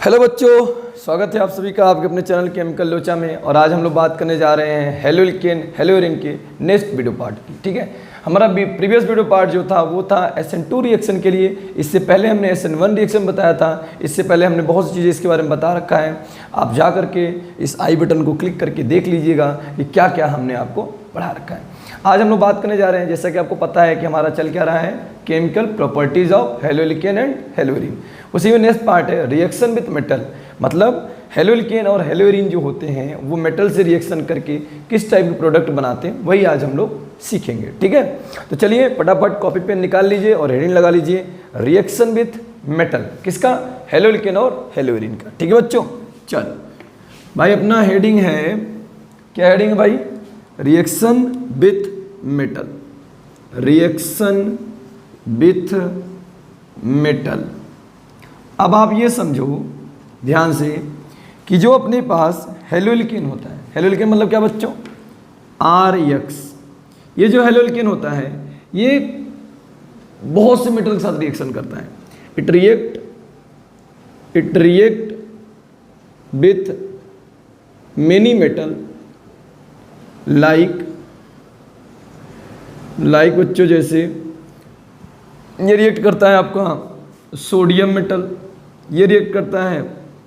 Hello बच्चों, स्वागत है आप सभी का आपके अपने चैनल केमिकल लोचा में। और आज हम लोग बात करने जा रहे हैं हेलोइल्केन हेलोइरिन के नेक्स्ट वीडियो पार्ट की। ठीक है, हमारा प्रीवियस वीडियो पार्ट जो था वो था SN2 रिएक्शन के लिए। इससे पहले हमने SN1 रिएक्शन बताया था। इससे पहले हमने बहुत सी चीज़ें इसके बारे में बता रखा है। आप जा करके इस आई बटन को क्लिक करके देख लीजिएगा कि क्या क्या हमने आपको पढ़ा रखा है। आज हम लोग बात करने जा रहे हैं, जैसा कि आपको पता है कि हमारा चल क्या रहा है, केमिकल प्रॉपर्टीज ऑफ हेलोइल्केन एंड हेलोइरिन। उसी में नेक्स्ट पार्ट है रिएक्शन विथ मेटल, मतलब हेलोइल्केन और हेलोइरिन जो होते हैं वो मेटल से रिएक्शन करके किस टाइप के प्रोडक्ट बनाते हैं, वही आज हम लोग सीखेंगे। ठीक है, तो चलिए फटाफट कॉपी पेन निकाल लीजिए और हेडिंग लगा लीजिए, रिएक्शन विथ मेटल। किसका? हेलोइल्केन और हेलोइरिन का। ठीक है बच्चों, चलो भाई अपना हेडिंग है, क्या हेडिंग है भाई? Reaction with metal. Reaction with metal. अब आप ये समझो ध्यान से कि जो अपने पास हेलोइल्केन होता है, हेलोइल्केन मतलब क्या बच्चों? RX। ये जो हेलोइल्केन होता है ये बहुत से मेटल के साथ रिएक्शन करता है। It react with many metal like बच्चों, जैसे ये रिएक्ट करता है आपका सोडियम मेटल, ये रिएक्ट करता है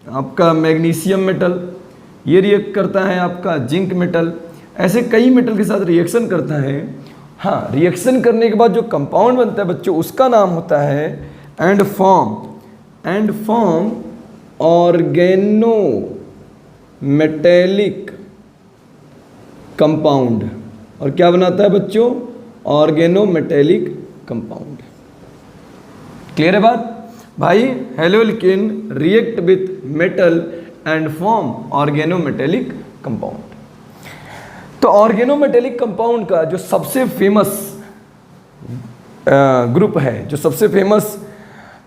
आपका मैग्नीशियम मेटल, ये रिएक्ट करता है आपका जिंक मेटल। ऐसे कई मेटल के साथ रिएक्शन करता है। हाँ, रिएक्शन करने के बाद जो कंपाउंड बनता है बच्चों उसका नाम होता है and form organometallic compound. और क्या बनाता है बच्चों? Oregano metallic compound. क्लियर है बात भाई? Haloalkane react with metal and form organometallic compound. तो ऑर्गेनो मेटेलिक कंपाउंड का जो सबसे फेमस ग्रुप है, जो सबसे फेमस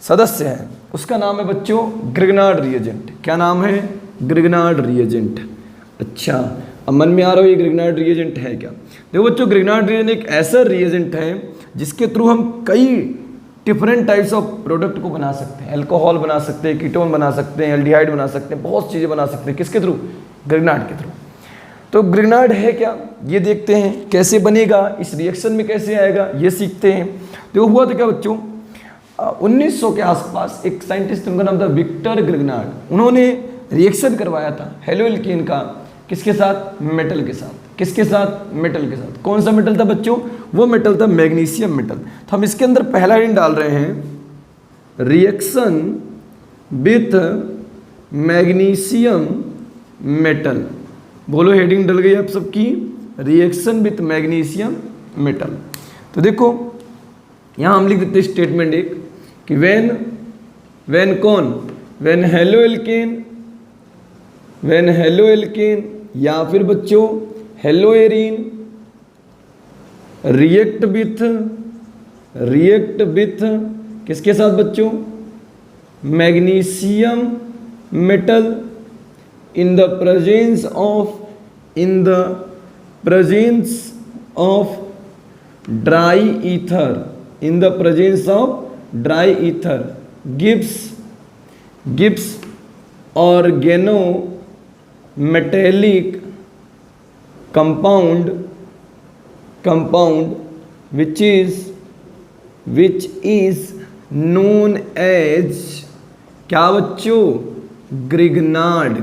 सदस्य है, उसका नाम है बच्चों ग्रिग्नार्ड रिएजेंट। क्या नाम है? Grignard reagent. अच्छा, अब मन में आ रहा हो ये ग्रिग्नार्ड रिएजेंट है क्या? देखो बच्चों, ग्रिग्नार्ड रिएजेंट एक ऐसा रिएजेंट है जिसके थ्रू हम कई डिफरेंट टाइप्स ऑफ प्रोडक्ट को बना सकते हैं। अल्कोहल बना सकते हैं, कीटोन बना सकते हैं, एल्डिहाइड बना सकते हैं, बहुत चीज़ें बना सकते हैं। किसके थ्रू? ग्रिग्नार्ड के थ्रू। तो ग्रिग्नार्ड है क्या, ये देखते हैं। कैसे बनेगा, इस रिएक्शन में कैसे आएगा, ये सीखते हैं। तो हुआ था क्या बच्चों, 1900 के आसपास एक साइंटिस्ट, उनका नाम था विक्टर ग्रिग्नार्ड। उन्होंने रिएक्शन करवाया था हेलोइल्केन का, किसके साथ? मेटल के साथ। किसके साथ? मेटल के साथ। कौन सा मेटल था बच्चों? वो मेटल था मैग्नीशियम मेटल। तो हम इसके अंदर पहला हेडिंग डाल रहे हैं, रिएक्शन विथ मैग्नीशियम मेटल। बोलो, हेडिंग डल गई आप सबकी, रिएक्शन विथ मैग्नीशियम मेटल। तो देखो यहाँ हम लिख देते स्टेटमेंट एक कि वेन कौन? वेन हेलोइल्केन या फिर बच्चों हेलोइरिन रिएक्ट विथ किसके साथ बच्चों? Magnesium metal in the presence of dry ether gives organometallic compound which is known as क्या बच्चों? Grignard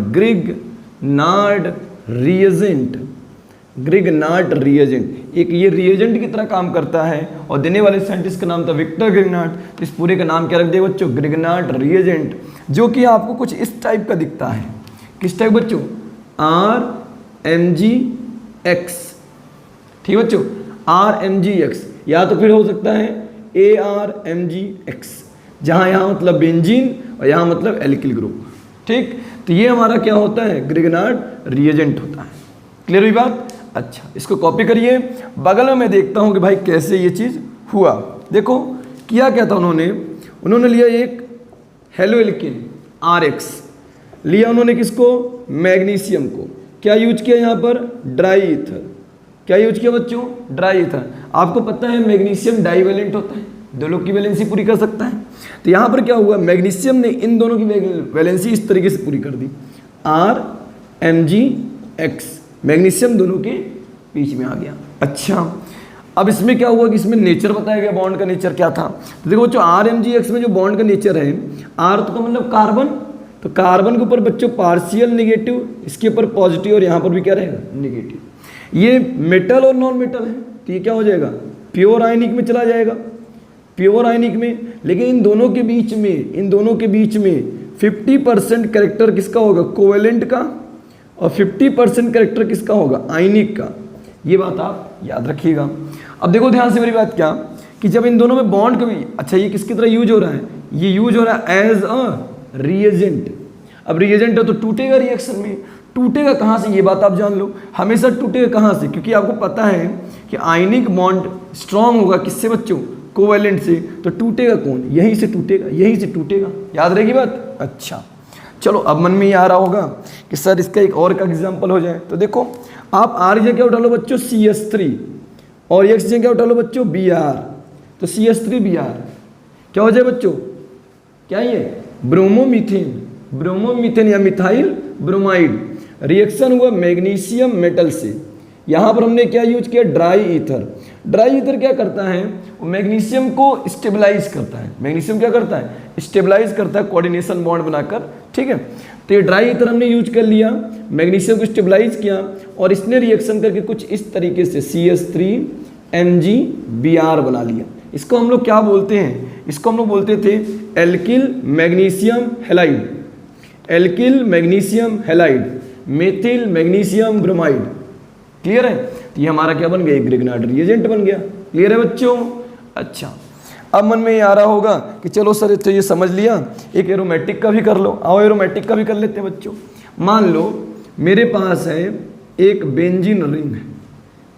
reagent. एक ये रिएजेंट की तरह काम करता है और देने वाले साइंटिस्ट का नाम था विक्टर ग्रिग्नार्ड। इस पूरे का नाम क्या रख दिया बच्चों? ग्रिग्नार्ड रिएजेंट, जो कि आपको कुछ इस टाइप का दिखता है। किस टाइप बच्चों? RMgX। ठीक है बच्चों, RMgX, या तो फिर हो सकता है ARMgX, जहाँ यहाँ मतलब बेंजीन और यहाँ मतलब एल्किल ग्रुप। ठीक, तो ये हमारा क्या होता है? ग्रिग्नार्ड रिएजेंट होता है। क्लियर हुई बात? अच्छा, इसको कॉपी करिए। बगल में मैं देखता हूँ कि भाई कैसे ये चीज़ हुआ। देखो किया क्या था उन्होंने लिया एक हेलोइल्केन RX, लिया उन्होंने किसको? मैग्नीशियम को। क्या यूज किया यहाँ पर? Dry ether. क्या यूज किया बच्चों? Dry ether. आपको पता है मैग्नीशियम डाइवेलेंट होता है, दोनों की वैलेंसी पूरी कर सकता है। तो यहाँ पर क्या हुआ, मैग्नीशियम ने इन दोनों की वैलेंसी इस तरीके से पूरी कर दी, RMgX, मैग्नीशियम दोनों के बीच में आ गया। अच्छा, अब इसमें क्या हुआ कि इसमें नेचर बताया गया, बॉन्ड का नेचर क्या था। तो देखो जो RMgX में जो बॉन्ड का नेचर है, R तो का मतलब कार्बन, तो कार्बन के ऊपर बच्चों पार्शियल नेगेटिव, इसके ऊपर पॉजिटिव और यहाँ पर भी क्या रहेगा, नेगेटिव। ये मेटल और नॉन मेटल है, तो ये क्या हो जाएगा, प्योर आयनिक में चला जाएगा, प्योर आयनिक में। लेकिन इन दोनों के बीच में 50% कैरेक्टर किसका होगा, कोवेलेंट का, और 50% कैरेक्टर किसका होगा, आयनिक का। ये बात आप याद रखिएगा। अब देखो ध्यान से मेरी बात, क्या कि जब इन दोनों में बॉन्ड कभी, अच्छा ये किसकी तरह यूज हो रहा है, ये यूज हो रहा है एज अ रिएजेंट। अब रिएजेंट है तो टूटेगा रिएक्शन में, टूटेगा कहाँ से, ये बात आप जान लो, हमेशा टूटेगा कहाँ से, क्योंकि आपको पता है कि आयनिक बॉन्ड स्ट्रांग होगा किससे बच्चों, कोवेलेंट से, तो टूटेगा कौन, यहीं से टूटेगा, यहीं से टूटेगा। याद रहेगी बात। अच्छा चलो, अब मन में ये आ रहा होगा कि सर इसका एक और का एग्जाम्पल हो जाए। तो देखो आप R जगह क्या उठा लो बच्चों, CH3, और X जगह क्या उठा लो बच्चों, Br, तो CH3Br क्या हो जाए बच्चों, क्या ये ब्रोमोमीथेन, ब्रोमोमीथेन या मिथाइल ब्रोमाइड। रिएक्शन हुआ मैग्नीशियम मेटल से, यहाँ पर हमने क्या यूज किया, ड्राई ईथर। ड्राई ईथर क्या करता है, वो मैग्नीशियम को स्टेबलाइज करता है, मैग्नीशियम क्या करता है, स्टेबलाइज करता है कोऑर्डिनेशन बॉन्ड बनाकर, ठीक है। तो ये ड्राई ईथर हमने यूज कर लिया, मैग्नीशियम को स्टेबलाइज किया, और इसने रिएक्शन करके कुछ इस तरीके से CH3MgBr बना लिया। इसको हम लोग क्या बोलते हैं, इसको हम लोग बोलते थे alkyl magnesium halide, alkyl magnesium halide, methyl magnesium bromide. Clear है, तो ये हमारा क्या बन गया, एक ग्रिग्नार्ड रिएजेंट बन गया। क्लियर है बच्चों। अच्छा, अब मन में ये आ रहा होगा कि चलो सर तो ये समझ लिया, एक एरोमेटिक का भी कर लो। आओ एरोमेटिक का भी कर लेते हैं बच्चों। मान लो मेरे पास है एक बेंजीन रिंग है,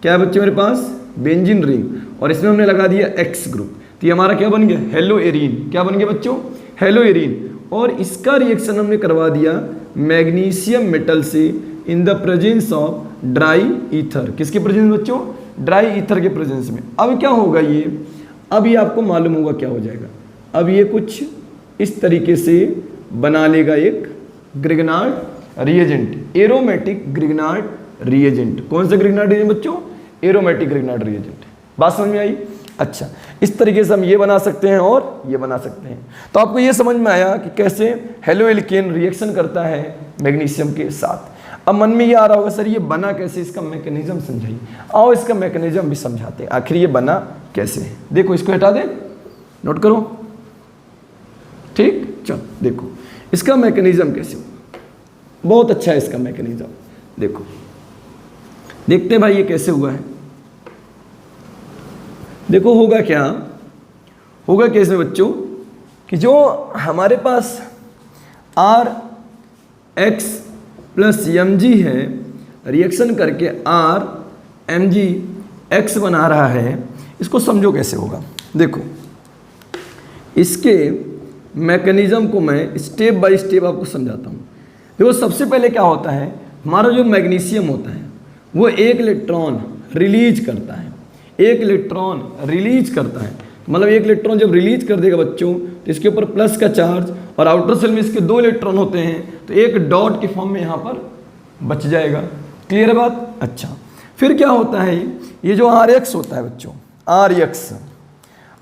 क्या है बच्चों मेरे पास, बेंजीन रिंग, और इसमें हमने लगा दिया X ग्रुप, तो ये हमारा क्या बन गया, हेलो एरीन। क्या बन गया बच्चों, हेलो एरीन। और इसका रिएक्शन हमने करवा दिया मैग्नीशियम मेटल से इन the presence of dry ether. किसके प्रेजेंस बच्चों, ड्राई ईथर के प्रेजेंस में। अब क्या होगा ये, अब ये आपको मालूम होगा क्या हो जाएगा, अब ये कुछ इस तरीके से बना लेगा एक Grignard reagent, aromatic Grignard reagent. कौन सा ग्रिग्नार्ड रिएजेंट बच्चों, एरोमेटिक ग्रिग्नार्ड रिएजेंट। बात समझ में आई। अच्छा, इस तरीके से हम ये बना सकते हैं और ये बना सकते हैं। तो आपको ये समझ में आया कि कैसे हेलो एल्केन रिएक्शन करता है मैग्नीशियम के साथ। अब मन में ये आ रहा होगा सर ये बना कैसे, इसका मैकेनिज्म समझाइए। आओ इसका मैकेनिज्म भी समझाते हैं, आखिर ये बना कैसे। देखो इसको हटा दें, नोट करो, ठीक। चलो देखो इसका मैकेनिज्म कैसे होगा, बहुत अच्छा है इसका मैकेनिज्म। देखो देखते हैं भाई ये कैसे हुआ है। देखो होगा क्या, होगा कैसे बच्चों कि जो हमारे पास RX प्लस Mg है, रिएक्शन करके RMgX बना रहा है, इसको समझो कैसे होगा। देखो इसके मैकेनिज्म को मैं स्टेप बाय स्टेप आपको समझाता हूँ। देखो सबसे पहले क्या होता है, हमारा जो मैग्नीशियम होता है वो एक इलेक्ट्रॉन रिलीज करता है, एक इलेक्ट्रॉन रिलीज करता है। मतलब एक इलेक्ट्रॉन जब रिलीज कर देगा बच्चों तो इसके ऊपर प्लस का चार्ज, और आउटर सेल में इसके 2 इलेक्ट्रॉन होते हैं, तो एक डॉट के फॉर्म में यहाँ पर बच जाएगा। क्लियर है बात। अच्छा फिर क्या होता है, ये जो RX होता है बच्चों,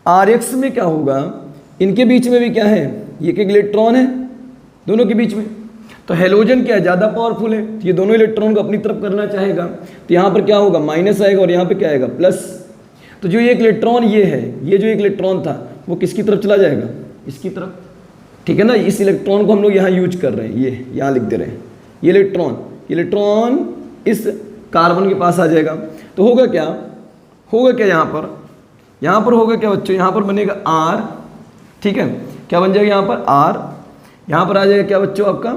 RX में क्या होगा, इनके बीच में भी क्या है, ये एक इलेक्ट्रॉन है दोनों के बीच में। तो हेलोजन क्या है, ज़्यादा पावरफुल है, तो ये दोनों इलेक्ट्रॉन को अपनी तरफ करना चाहेगा, तो यहाँ पर क्या होगा, माइनस आएगा, और यहाँ पे क्या आएगा, प्लस। तो जो एक इलेक्ट्रॉन ये है, ये जो एक इलेक्ट्रॉन था वो किसकी तरफ चला जाएगा, इसकी तरफ। ठीक है ना, इस इलेक्ट्रॉन को हम लोग यहाँ यूज कर रहे हैं, ये यहाँ लिख दे रहे हैं, ये इलेक्ट्रॉन इस कार्बन के पास आ जाएगा। तो होगा क्या, यहाँ पर होगा क्या बच्चों, यहाँ पर बनेगा R। ठीक है, क्या बन जाएगा यहाँ पर R, यहाँ पर आ जाएगा क्या बच्चों आपका,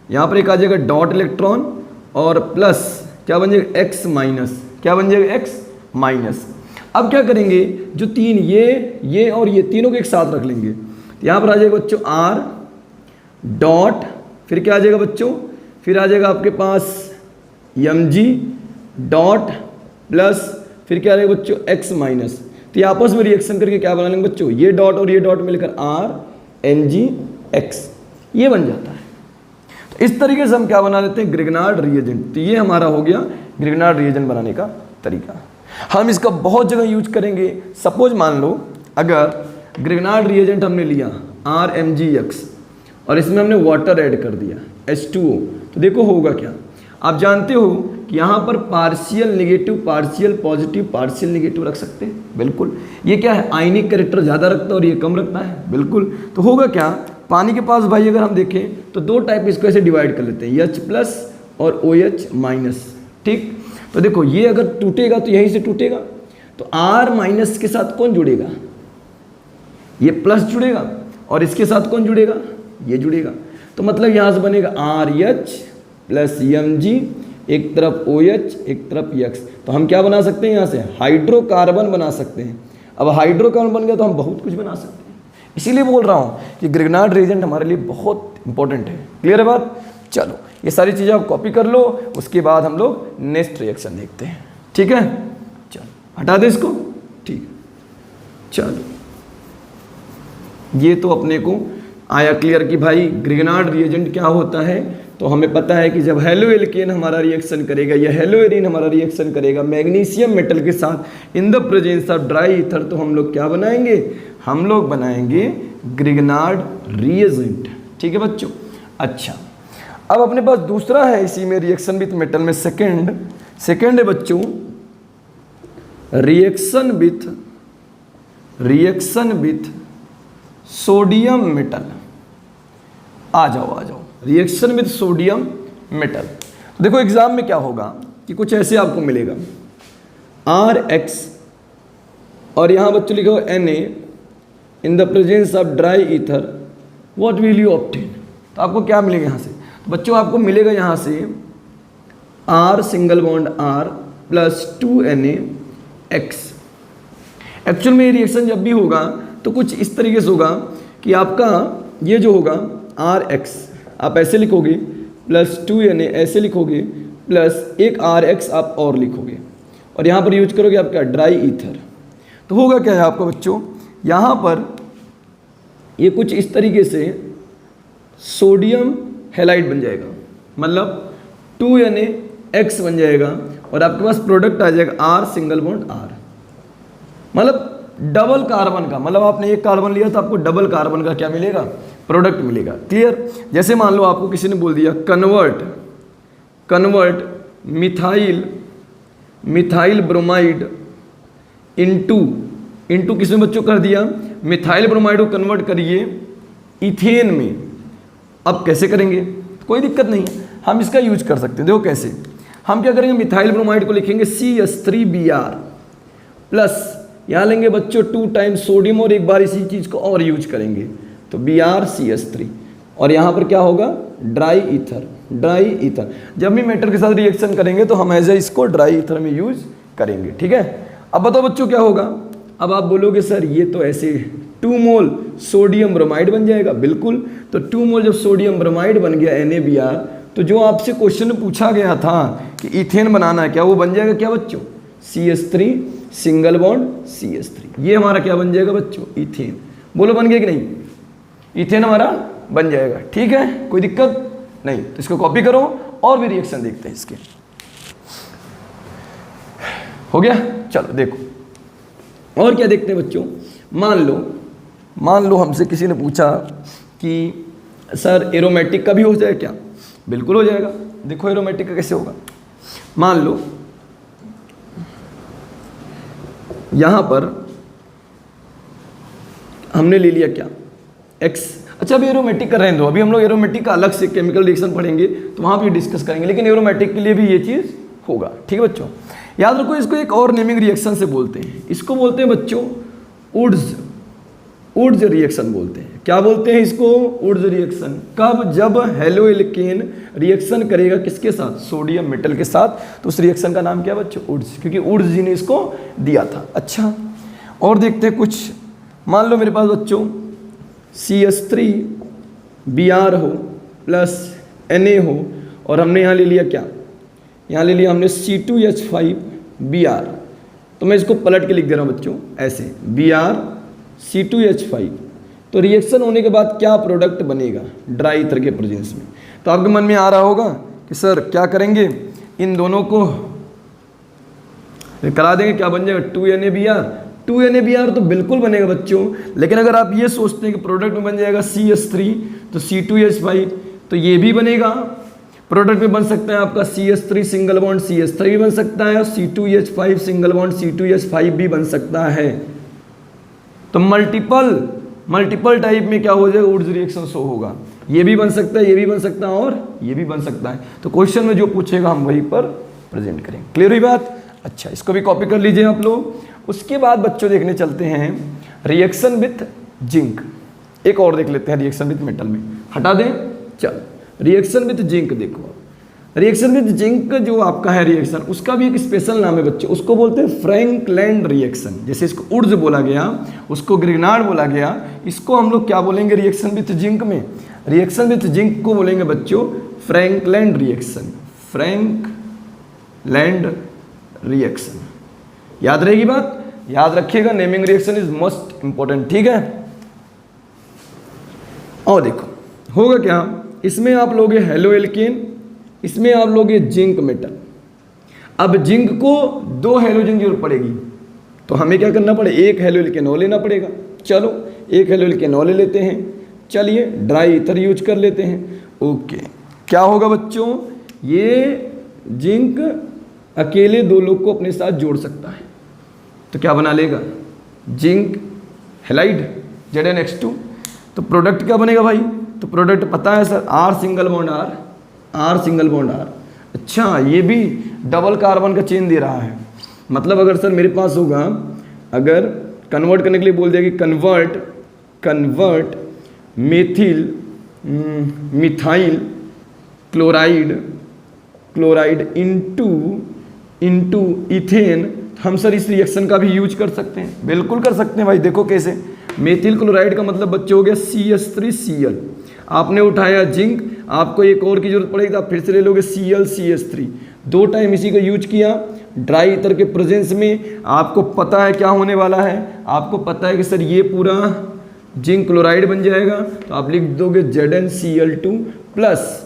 यहाँ पर एक आ जाएगा डॉट इलेक्ट्रॉन, और प्लस क्या बन जाएगा X माइनस, क्या बन जाएगा X माइनस। अब क्या करेंगे, जो तीन ये और ये तीनों को एक साथ रख लेंगे, यहाँ पर आ जाएगा बच्चों R डॉट, फिर क्या आ जाएगा बच्चों, फिर आ जाएगा आपके पास Mg डॉट प्लस, फिर क्या आ जाएगा बच्चों X माइनस। तो ये आपस में रिएक्शन करके क्या बना लेंगे बच्चों, ये डॉट और ये डॉट मिलकर RNGX ये बन जाता है। तो इस तरीके से हम क्या बना लेते हैं, ग्रिग्नार्ड रिएजेंट। तो ये हमारा हो गया ग्रिग्नार्ड रिएजेंट बनाने का तरीका। हम इसका बहुत जगह यूज करेंगे। सपोज मान लो अगर ग्रिग्नार्ड रिएजेंट हमने लिया RMGX और इसमें हमने वाटर ऐड कर दिया H2O, तो देखो होगा क्या। आप जानते हो कि यहाँ पर partial negative, partial positive, partial negative रख सकते हैं, बिल्कुल। ये क्या है, आयनिक कैरेक्टर ज़्यादा रखता है और ये कम रखता है, बिल्कुल। तो होगा क्या, पानी के पास भाई अगर हम देखें तो दो टाइप इसको ऐसे डिवाइड कर लेते हैं, H+ और OH-, ठीक। तो देखो ये अगर टूटेगा तो यहीं से टूटेगा, तो R- के साथ कौन जुड़ेगा, ये प्लस जुड़ेगा, और इसके साथ कौन जुड़ेगा, ये जुड़ेगा। तो मतलब यहाँ से बनेगा RH + Mg, एक तरफ OH एक तरफ X। तो हम क्या बना सकते हैं, यहाँ से हाइड्रोकार्बन बना सकते हैं। अब हाइड्रोकार्बन बन गया तो हम बहुत कुछ बना सकते हैं। इसीलिए बोल रहा हूँ कि ग्रिग्नार्ड रिएजेंट हमारे लिए बहुत इंपॉर्टेंट है। क्लियर है बात। चलो ये सारी चीज़ें आप कॉपी कर लो, उसके बाद हम लोग नेक्स्ट रिएक्शन देखते हैं, ठीक है। चलो हटा दे इसको, ठीक। चलो ये तो अपने को आया क्लियर कि भाई ग्रिग्नार्ड रिएजेंट क्या होता है। तो हमें पता है कि जब हेलो एल्केन हमारा रिएक्शन करेगा या हेलो एरीन हमारा रिएक्शन करेगा मैग्नीशियम मेटल के साथ इन the presence of dry ether, तो हम लोग क्या बनाएंगे, हम लोग बनाएंगे ग्रिग्नार्ड रिएजेंट, ठीक है बच्चों। अच्छा अब अपने पास दूसरा है इसी में रिएक्शन विथ मेटल में सेकेंड है बच्चों रिएक्शन विथ सोडियम मेटल। आ जाओ रिएक्शन विथ सोडियम मेटल। देखो एग्जाम में क्या होगा कि कुछ ऐसे आपको मिलेगा RX और यहाँ बच्चों लिखो Na in the presence of dry ether, what will you obtain. तो आपको क्या मिलेगा यहाँ से, तो बच्चों आपको मिलेगा यहाँ से R ∪R + 2NaX। एक्चुअल में ये रिएक्शन जब भी होगा तो कुछ इस तरीके से होगा कि आपका ये जो होगा RX आप ऐसे लिखोगे + 2Na ऐसे लिखोगे प्लस एक RX आप और लिखोगे और यहाँ पर यूज करोगे आपका ड्राई ईथर। तो होगा क्या है आपका बच्चों, यहाँ पर ये कुछ इस तरीके से सोडियम हैलाइड बन जाएगा, मतलब 2NaX बन जाएगा और आपके पास प्रोडक्ट आ जाएगा R∪R, मतलब डबल कार्बन का। मतलब आपने एक कार्बन लिया तो आपको डबल कार्बन का क्या मिलेगा, प्रोडक्ट मिलेगा। क्लियर। जैसे मान लो आपको किसी ने बोल दिया कन्वर्ट मिथाइल ब्रोमाइड इनटू किसमें बच्चों कर दिया, मिथाइल ब्रोमाइड को कन्वर्ट करिए इथेन में। अब कैसे करेंगे, कोई दिक्कत नहीं है, हम इसका यूज कर सकते हैं। देखो कैसे, हम क्या करेंगे, मिथाइल ब्रोमाइड को लिखेंगे CH3Br प्लस यहाँ लेंगे बच्चों 2 टाइम्स सोडियम और एक बार इसी चीज़ को और यूज करेंगे तो BrCH3 और यहाँ पर क्या होगा ड्राई ईथर। जब भी मेटल के साथ रिएक्शन करेंगे तो हम एज ए इसको ड्राई ईथर में यूज करेंगे, ठीक है। अब बताओ बच्चों क्या होगा, अब आप बोलोगे सर ये तो ऐसे 2 मोल सोडियम ब्रोमाइड बन जाएगा, बिल्कुल। तो 2 मोल जब सोडियम ब्रोमाइड बन गया NaBr, तो जो आपसे क्वेश्चन पूछा गया था कि इथेन बनाना है क्या, वो बन जाएगा क्या बच्चों CH3 ∪CH3। ये हमारा क्या बन जाएगा बच्चों, इथेन। बोलो बन गया कि नहीं, इथेन हमारा बन जाएगा, ठीक है, कोई दिक्कत नहीं। तो इसको कॉपी करो और भी रिएक्शन देखते हैं इसके। हो गया, चलो देखो और क्या देखते हैं बच्चों। मान लो हमसे किसी ने पूछा कि सर एरोमेटिक का भी हो जाए क्या, बिल्कुल हो जाएगा। देखो एरोमेटिक का कैसे होगा, मान लो यहाँ पर हमने ले लिया क्या X। अच्छा अभी एरोमेटिक कर रहे हैं, अभी हम लोग एरोमेटिक का अलग से केमिकल रिएक्शन पढ़ेंगे तो वहाँ पे डिस्कस करेंगे, लेकिन एरोमेटिक के लिए भी ये चीज़ होगा, ठीक है बच्चों। याद रखो इसको एक और नेमिंग रिएक्शन से बोलते हैं, इसको बोलते हैं बच्चों उड्स रिएक्शन बोलते हैं। क्या बोलते हैं इसको, उड्स रिएक्शन। कब, जब हेलो एल्केन रिएक्शन करेगा किसके साथ, सोडियम मेटल के साथ, तो उस रिएक्शन का नाम क्या बच्चों, उड्स, क्योंकि उड्स जी ने इसको दिया था। अच्छा और देखते हैं कुछ, मान लो मेरे पास बच्चों CH3Br हो प्लस Na हो और हमने यहाँ ले लिया क्या, यहाँ ले लिया हमने C2H5Br तो मैं इसको पलट के लिख दे रहा हूँ बच्चों ऐसे, Br(C2H5). तो रिएक्शन होने के बाद क्या प्रोडक्ट बनेगा ड्राई ईथर के प्रेजेंस में। तो आपके मन में आ रहा होगा कि सर क्या करेंगे, इन दोनों को करा देंगे, क्या बन जाएगा 2NaBr। 2NaBr तो बिल्कुल बनेगा बच्चों, लेकिन अगर आप ये सोचते हैं कि प्रोडक्ट में बन जाएगा CH3 तो C2H5 तो ये भी बनेगा। प्रोडक्ट में बन सकता है आपका CH3 सिंगल बॉन्ड CH3 भी बन सकता है और C2H5 सिंगल बॉन्ड C2H5 भी बन सकता है। तो मल्टीपल टाइप में क्या हो जाएगा, वुड्स रिएक्शन शो होगा। ये भी बन सकता है, ये भी बन सकता है और ये भी बन सकता है। तो क्वेश्चन में जो पूछेगा हम वहीं पर प्रेजेंट करेंगे। क्लियर हुई बात? अच्छा, इसको भी कॉपी कर लीजिए आप लोग। उसके बाद बच्चों देखने चलते हैं रिएक्शन विथ जिंक। एक और देख लेते हैं रिएक्शन विथ मेटल में, हटा दें। चल, रिएक्शन विथ जिंक देखो। रिएक्शन विथ जिंक जो आपका है रिएक्शन, उसका भी एक स्पेशल नाम है बच्चों, उसको बोलते हैं फ्रैंकलैंड रिएक्शन। जैसे इसको उर्ज बोला गया, उसको ग्रिग्नार्ड बोला गया, इसको हम लोग क्या बोलेंगे रिएक्शन विथ जिंक में? रिएक्शन विथ जिंक को बोलेंगे बच्चों फ्रैंकलैंड रिएक्शन। फ्रैंकलैंड रिएक्शन, याद रहेगी बात, याद रखिएगा। Naming reaction is most important, ठीक है। और देखो होगा क्या, इसमें आप लोगे हेलो एल्केन, इसमें आप लोगे जिंक मेटल। अब जिंक को 2 हेलोजन जरूरत पड़ेगी, तो हमें क्या करना पड़े, एक हेलो एल्केनॉल लेना पड़ेगा। चलो एक हेलो एल्केनॉल ले लेते हैं। चलिए ड्राई ईथर यूज कर लेते हैं। ओके, क्या होगा बच्चों, ये जिंक अकेले 2 लोग को अपने साथ जोड़ सकता है, तो क्या बना लेगा, जिंक हैलाइड ZnH2। तो प्रोडक्ट क्या बनेगा भाई, तो प्रोडक्ट पता है sir, R single bond R, R single bond R। अच्छा, ये भी डबल कार्बन का चेन दे रहा है। मतलब अगर सर मेरे पास होगा, अगर कन्वर्ट करने के लिए बोल दिया कि convert methyl methyl chloride into ethane, हम सर इस रिएक्शन का भी यूज कर सकते हैं। बिल्कुल कर सकते हैं भाई। देखो कैसे, मेथिल क्लोराइड का मतलब बच्चों हो गया CH3Cl। आपने उठाया जिंक, आपको एक और की जरूरत पड़ेगी तो आप फिर से ले लोगे ClCH3। 2 टाइम इसी का यूज किया ड्राई ईथर के प्रेजेंस में। आपको पता है क्या होने वाला है, आपको पता है कि सर ये पूरा जिंक क्लोराइड बन जाएगा, तो आप लिख दोगे ZnCl2 प्लस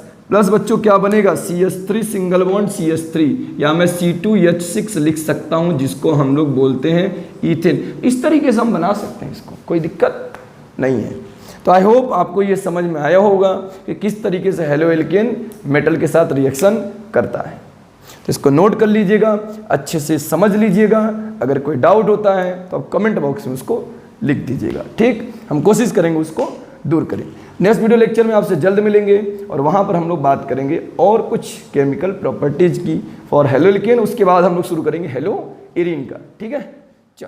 बच्चों क्या बनेगा, CH3 सिंगल बॉन्ड CH3, या मैं C2H6 लिख सकता हूं, जिसको हम लोग बोलते हैं ईथेन। इस तरीके से हम बना सकते हैं इसको, कोई दिक्कत नहीं है। तो आई होप आपको ये समझ में आया होगा कि किस तरीके से हेलो एल्केन मेटल के साथ रिएक्शन करता है। तो इसको नोट कर लीजिएगा, अच्छे से समझ लीजिएगा। अगर कोई डाउट होता है तो आप कमेंट बॉक्स में उसको लिख दीजिएगा, ठीक। हम कोशिश करेंगे उसको दूर करें। नेक्स्ट वीडियो लेक्चर में आपसे जल्द मिलेंगे और वहाँ पर हम लोग बात करेंगे और कुछ केमिकल प्रॉपर्टीज की फॉर हेलो एल्केन। उसके बाद हम लोग शुरू करेंगे हेलो एरीन का, ठीक है। चल।